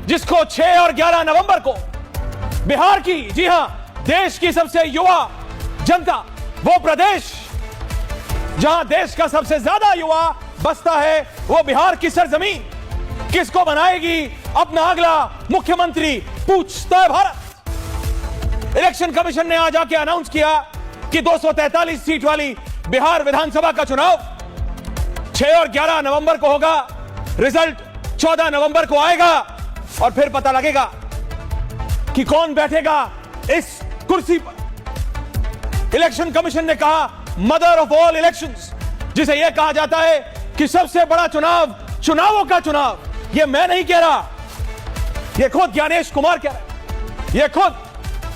जिसको 6 और 11 नवंबर को बिहार की, जी हां, देश की सबसे युवा जनता, वो प्रदेश जहां देश का सबसे ज्यादा युवा बसता है, वो बिहार की सरजमीन किसको बनाएगी अपना अगला मुख्यमंत्री, पूछता है भारत। इलेक्शन कमीशन ने आज आके अनाउंस किया कि 243 सीट वाली बिहार विधानसभा का चुनाव 6 और 11 नवंबर को होगा। रिजल्ट 14 नवंबर को आएगा और फिर पता लगेगा कि कौन बैठेगा इस कुर्सी पर। इलेक्शन कमीशन ने कहा मदर ऑफ ऑल इलेक्शंस, जिसे यह कहा जाता है कि सबसे बड़ा चुनाव, चुनावों का चुनाव। यह मैं नहीं कह रहा, यह खुद ज्ञानेश कुमार कह रहे हैं, यह खुद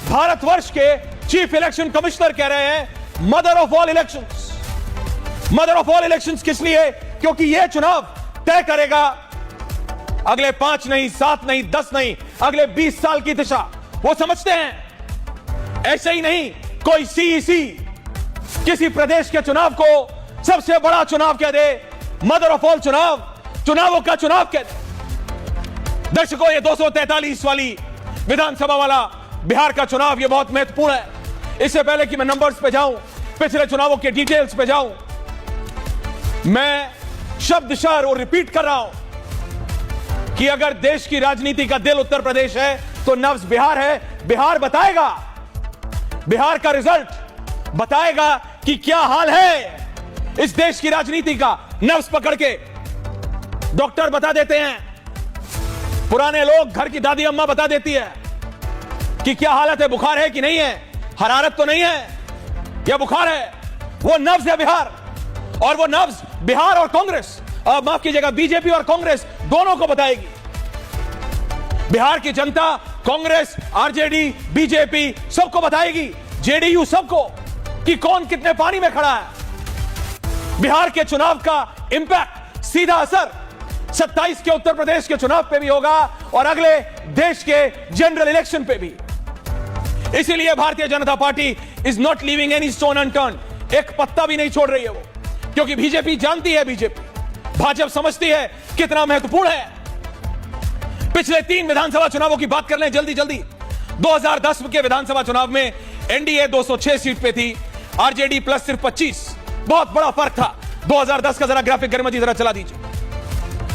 भारतवर्ष के चीफ इलेक्शन कमिश्नर कह रहे हैं mother of all elections. Mother of all elections किस लिए? क्योंकि यह चुनाव तय करेगा अगले 5 नहीं, 7 नहीं, 10 नहीं, अगले 20 साल की दिशा। वो समझते हैं ऐसे ही नहीं कोई सीईसी किसी प्रदेश के चुनाव को सबसे बड़ा चुनाव कह दे, मदर ऑफ ऑल चुनाव, चुनावों का चुनाव कह दे। दर्शकों, ये 243 वाली विधानसभा वाला बिहार का चुनाव ये बहुत महत्वपूर्ण है। इससे पहले कि मैं नंबर्स पे जाऊं, पिछले चुनावों के डिटेल्स पे जाऊं, मैं शब्दशः और रिपीट कर रहा हूं कि अगर देश की राजनीति का दिल उत्तर प्रदेश है तो नब्ज बिहार है। बिहार बताएगा, बिहार का रिजल्ट बताएगा कि क्या हाल है इस देश की राजनीति का। नब्ज पकड़ के डॉक्टर बता देते हैं, पुराने लोग, घर की दादी अम्मा बता देती है कि क्या हालत है, बुखार है कि नहीं है, हरारत तो नहीं है, या बुखार है। वो नब्ज है बिहार, और वो नब्ज बिहार और कांग्रेस, माफ कीजिएगा, बीजेपी और कांग्रेस दोनों को बताएगी। बिहार की जनता कांग्रेस, आरजेडी, बीजेपी सबको बताएगी, जेडीयू सबको, कि कौन कितने पानी में खड़ा है। बिहार के चुनाव का इंपैक्ट, सीधा असर 27 के उत्तर प्रदेश के चुनाव पे भी होगा और अगले देश के जनरल इलेक्शन पे भी। इसीलिए Bharatiya Janata party is not leaving any stone unturned, एक पत्ता भी नहीं छोड़ रही है वो, क्योंकि बीजेपी जानती है, भाजपा समझती है कितना महत्वपूर्ण है। पिछले 3 विधानसभा चुनावों की बात कर लें जल्दी जल्दी। 2010 के विधानसभा चुनाव में एनडीए 206 सीट पे थी, आरजेडी प्लस सिर्फ 25, बहुत बड़ा फर्क था। 2010 का जरा ग्राफिक गरिमा जी जरा चला दीजिए।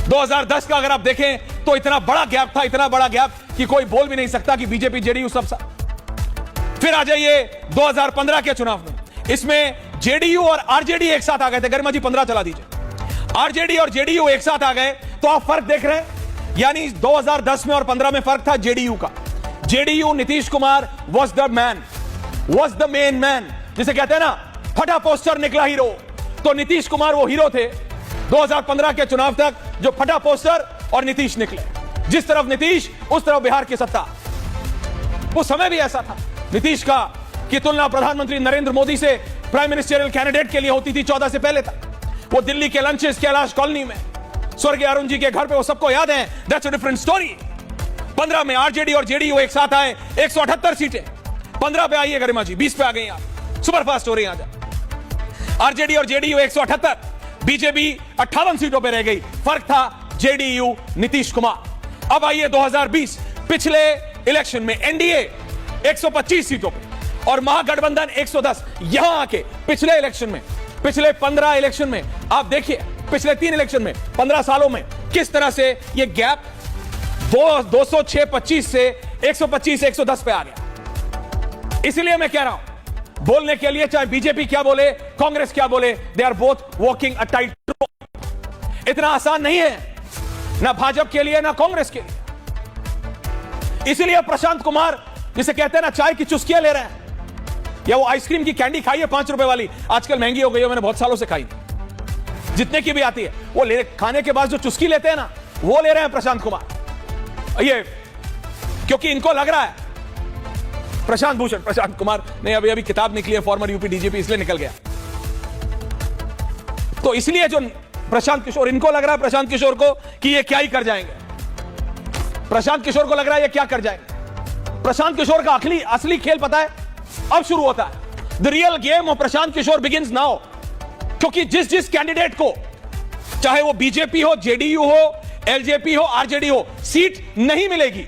2010 का अगर आप देखें तो इतना बड़ा गैप था, इतना बड़ा गैप कि कोई बोल भी नहीं सकता कि बीजेपी जेडीयू सब साथ। फिर आ जाइए 2015 के चुनाव में, इसमें जेडीयू और आरजेडी एक साथ आ गए थे। गरिमा जी 15 चला दीजिए। आरजेडी और जेडीयू एक साथ आ गए, तो आप फर्क देख रहे हैं, यानी 2010 में और 15 में फर्क था जेडीयू का। JDU, Nitish Kumar was the man, was the main man, जिसे कहते हैं ना फटा पोस्टर निकला हीरो, तो नीतीश कुमार वो हीरो थे 2015 के चुनाव तक, जो फटा पोस्टर और नीतीश निकले। जिस तरफ नीतीश उस तरफ बिहार की सत्ता। वो समय भी ऐसा था नीतीश का कि तुलना प्रधानमंत्री नरेंद्र मोदी से प्राइम मिनिस्टरियल कैंडिडेट के लिए होती थी 14 से पहले तक। वो दिल्ली के लंचेस कैलाश कॉलोनी में स्वर्गीय अरुण जी के घर पे, वो सबको याद है, दैट्स अ डिफरेंट स्टोरी। 15 में आरजेडी और जेडीयू एक साथ आए, 178 सीटें। 15 पे आइए गरिमा जी, 20 पे आ गई आप, सुपर फास्ट हो रही है। आरजेडी और जेडीयू 178, बीजेपी 58 सीटों पे रह गई। फर्क था जेडीयू, नीतीश कुमार। अब आइए 2020, पिछले इलेक्शन में एनडीए 125 सीटों पे और महागठबंधन 110। यहां आके पिछले इलेक्शन में, पिछले 15 इलेक्शन में आप देखिए, पिछले 3 इलेक्शन में 15 सालों में किस तरह से ये गैप 206-25 से 125-110 पे आ गया। इसलिए मैं कह रहा हूं, बोलने के लिए चाहे बीजेपी क्या बोले, कांग्रेस क्या बोले, they are both walking a tight rope. इतना आसान नहीं है, ना भाजपा के लिए ना कांग्रेस के लिए। इसलिए प्रशांत कुमार, जिसे कहते हैं ना चाय की चुस्कियां ले रहे हैं, या वो आइसक्रीम की कैंडी खाई है 5 रुपए वाली, आजकल महंगी हो गई है, मैंने बहुत सालों से खाई थी, जितने की भी आती है, वो ले, खाने के बाद जो चुस्की लेते हैं ना, वो ले रहे हैं प्रशांत कुमार। ये क्योंकि इनको लग रहा है, प्रशांत कुमार ने अभी किताब निकली है, फॉर्मर यूपी डीजीपी, इसलिए निकल गया। तो इसलिए जो प्रशांत किशोर, इनको लग रहा है प्रशांत किशोर को कि ये क्या ही कर जाएंगे। प्रशांत किशोर को लग रहा है ये क्या कर जाएंगे। प्रशांत किशोर का असली खेल पता है अब शुरू होता है। The real game of Prashant Kishor begins now. क्योंकि जिस कैंडिडेट को, चाहे वो बीजेपी हो, जेडीयू हो एलजेपी हो, आरजेडी हो, सीट नहीं मिलेगी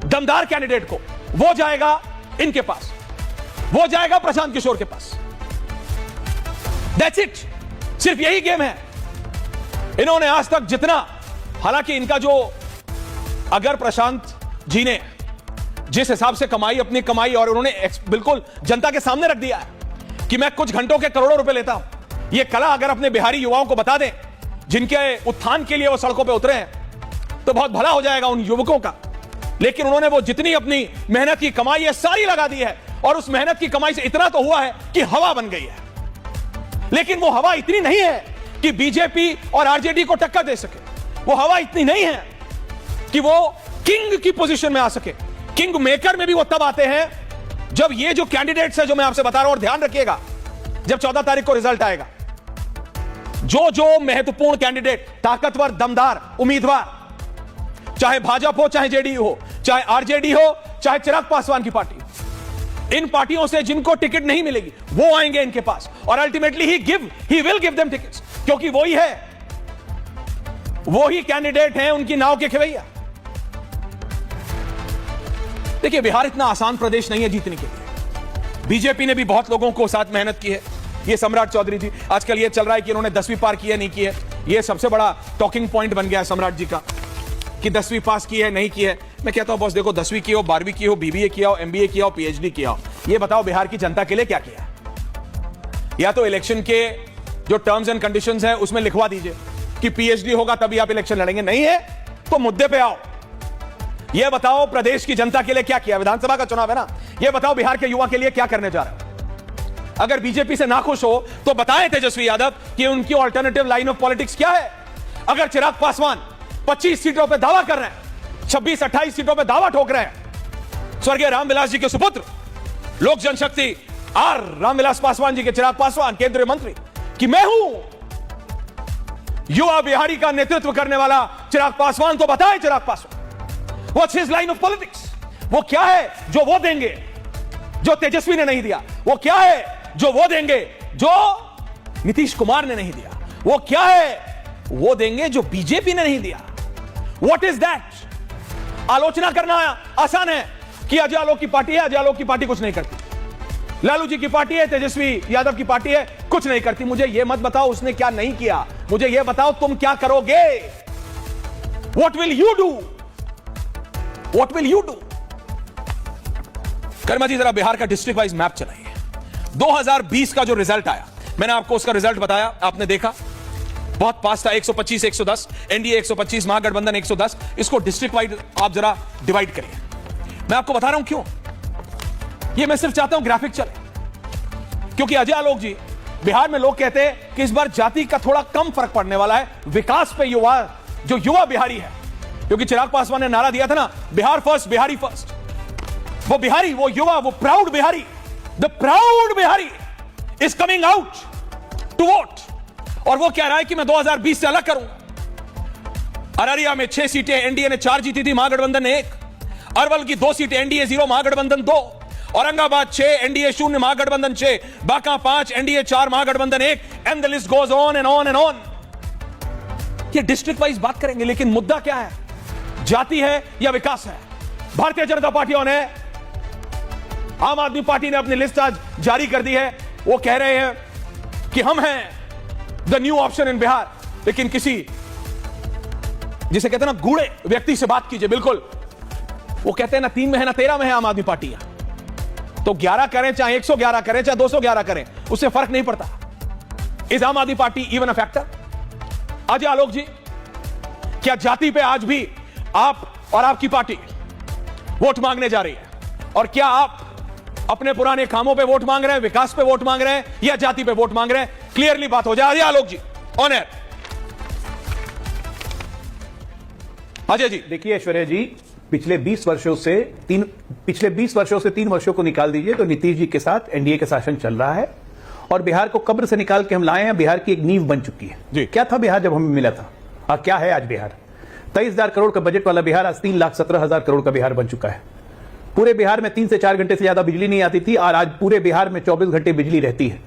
दमदार कैंडिडेट को। वो जाएगा इनके पास, वो जाएगा प्रशांत किशोर के पास। दैट्स इट, सिर्फ यही गेम है। इन्होंने आज तक जितना, हालांकि इनका जो, अगर प्रशांत जी ने जिस हिसाब से कमाई, अपनी कमाई, और उन्होंने बिल्कुल जनता के सामने रख दिया है कि मैं कुछ घंटों के करोड़ों रुपए लेता हूं, यह कला अगर अपने बिहारी युवाओं को बता दें जिनके उत्थान के लिए वो सड़कों पे उतरे हैं, तो बहुत भला हो जाएगा उन युवकों का। लेकिन उन्होंने वो जितनी अपनी मेहनत की कमाई है सारी लगा दी है, और उस मेहनत की कमाई से इतना तो हुआ है कि हवा बन गई है। लेकिन वो हवा इतनी नहीं है कि बीजेपी और आरजेडी को टक्कर दे सके। वो हवा इतनी नहीं है कि वो किंग की पोजीशन में आ सके। किंग मेकर में भी वो तब आते हैं जब ये जो कैंडिडेट्स है जो मैं आपसे बता रहा हूं, और ध्यान रखिएगा जब 14 तारीख को रिजल्ट आएगा, जो जो महत्वपूर्ण कैंडिडेट, ताकतवर, दमदार उम्मीदवार, चाहे भाजपा हो, चाहे जेडीयू हो, चाहे आरजेडी हो, चाहे चिराग पासवान की पार्टी, इन पार्टियों से जिनको टिकट नहीं मिलेगी वो आएंगे इनके पास, और ultimately he will give them tickets, क्योंकि वही है, वही कैंडिडेट हैं उनकी नाव के खिवैया। देखिए, बिहार इतना आसान प्रदेश नहीं है जीतने के लिए। बीजेपी ने भी बहुत लोगों को साथ मेहनत की है। ये सम्राट चौधरी जी, आजकल ये चल रहा है कि इन्होंने 10वीं पार की है, नहीं की है। ये सबसे बड़ा टॉकिंग पॉइंट बन गया है सम्राट जी का कि 10वीं पास की है, नहीं की है। मैं कहता हूं बॉस, देखो 10वीं की हो, 12वीं की हो, बीबीए किया हो, एमबीए किया हो, पीएचडी किया हो, ये बताओ बिहार की जनता के लिए क्या किया? या तो इलेक्शन के जो टर्म्स एंड कंडीशंस है उसमें लिखवा दीजिए कि पीएचडी होगा तभी आप इलेक्शन लड़ेंगे, नहीं है तो मुद्दे पे आओ। यह बताओ प्रदेश की जनता के लिए क्या किया? विधानसभा का चुनाव है ना, यह बताओ बिहार के युवा के लिए क्या करने जा रहे हो? अगर बीजेपी से नाखुश हो तो बताएं तेजस्वी यादव कि उनकी ऑल्टरनेटिव लाइन ऑफ पॉलिटिक्स क्या है। अगर चिराग पासवान 25 सीटों पर दावा कर रहे हैं, 26-28 सीटों पर दावा ठोक रहे हैं, स्वर्गीय रामविलास जी के सुपुत्र, लोक जनशक्ति आर रामविलास पासवान जी के, चिराग पासवान केंद्रीय मंत्री, कि मैं हूं युवा बिहारी का नेतृत्व करने वाला चिराग पासवान, तो बताएं Chirag Paswan what's his line of politics? वो क्या है जो वो देंगे जो तेजस्वी ने नहीं दिया? वो क्या है जो वो देंगे जो नीतीश कुमार ने नहीं दिया? वो क्या है वो देंगे जो बीजेपी ने नहीं दिया? What is that? आलोचना करना आसान है कि अजय आलोक की पार्टी है, अजय आलोक की पार्टी कुछ नहीं करती, लालू जी की पार्टी है, तेजस्वी यादव की पार्टी है, कुछ नहीं करती। मुझे यह मत बताओ उसने क्या नहीं किया, मुझे यह बताओ तुम क्या करोगे। What will you do? What will you do? Karma ji जरा बिहार का डिस्ट्रिक्ट वाइज मैप चलाइए। 2020 का जो रिजल्ट आया, मैंने आपको उसका रिजल्ट बताया, आपने देखा बहुत पास था, 125 110, एनडीए 125, महागठबंधन 110। इसको डिस्ट्रिक्ट वाइज आप जरा डिवाइड करिए। मैं आपको बता रहा हूं क्यों। ये मैं सिर्फ चाहता हूं ग्राफिक चले, क्योंकि अजय आलोक जी, बिहार में लोग कहते हैं कि इस बार जाति का थोड़ा कम फर्क पड़ने वाला है, विकास पे युवा, जो युवा बिहारी है, क्योंकि चिराग पासवान ने नारा दिया था ना, बिहार फर्स्ट, बिहारी फर्स्ट। वो बिहारी, वो युवा, वो proud Bihari, the proud Bihari is coming out to vote. और वो कह रहा है कि मैं 2020 से अलग करूंगा। अररिया में 6 सीटें एनडीए ने 4 जीती थी, महागठबंधन ने 1। अरवल की 2 सीटें NDA 0, Mahagathbandhan 2। Aurangabad 6, NDA 0, Mahagathbandhan 6। Banka 5, NDA 4, Mahagathbandhan 1। And the list goes on and on and on. ये डिस्ट्रिक्ट वाइज बात करेंगे, लेकिन मुद्दा क्या है? जाति है या विकास है? भारतीय जनता पार्टियों ने, आम आदमी पार्टी ने अपनी लिस्ट आज जारी कर दी है। वो कह रहे हैं कि हम हैं the new option in Bihar, लेकिन किसी, जिसे कहते हैं ना, गूढ़े व्यक्ति से बात कीजिए। बिल्कुल वो कहते हैं ना 3 में है ना 13 में है आम आदमी पार्टी, तो 11 करें चाहे 111 करें चाहे 211 करें, उससे फर्क नहीं पड़ता। Is Aam Aadmi party even a factor? Ajay Alok ji, क्या जाति पे आज भी आप और आपकी पार्टी वोट मांगने जा रही है? और क्या आप अपने पुराने कामों पे वोट मांग रहे हैं, विकास पे वोट मांग रहे हैं, या जाति पे वोट मांग रहे हैं? क्लियरली बात हो जाए। अजय आलोक जी, ऑन एयर। अजय जी। देखिए ऐश्वर्या जी, पिछले 20 वर्षों से 3 वर्षों को निकाल दीजिए तो नीतीश जी के साथ एनडीए का शासन चल रहा है, और बिहार को कब्र से निकाल के हम लाए हैं। बिहार की एक नींव बन चुकी है जी। क्या था बिहार जब हमें मिला था, और क्या है आज बिहार? 23,000 करोड़ का बजट वाला बिहार आज 3,17,000 करोड़ का बिहार बन चुका है। पूरे बिहार में 3 से 4 घंटे से ज्यादा बिजली नहीं आती थी, और आज पूरे बिहार में 24 घंटे बिजली रहती है।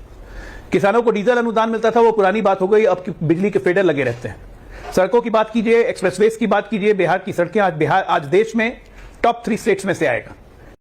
किसानों को डीजल अनुदान मिलता था, वो पुरानी बात हो गई, अब बिजली के फेडर लगे रहते हैं। सड़कों की बात कीजिए, एक्सप्रेसवेज की बात कीजिए, बिहार की सड़कें आज देश में टॉप 3 स्टेट्स में से आएगा।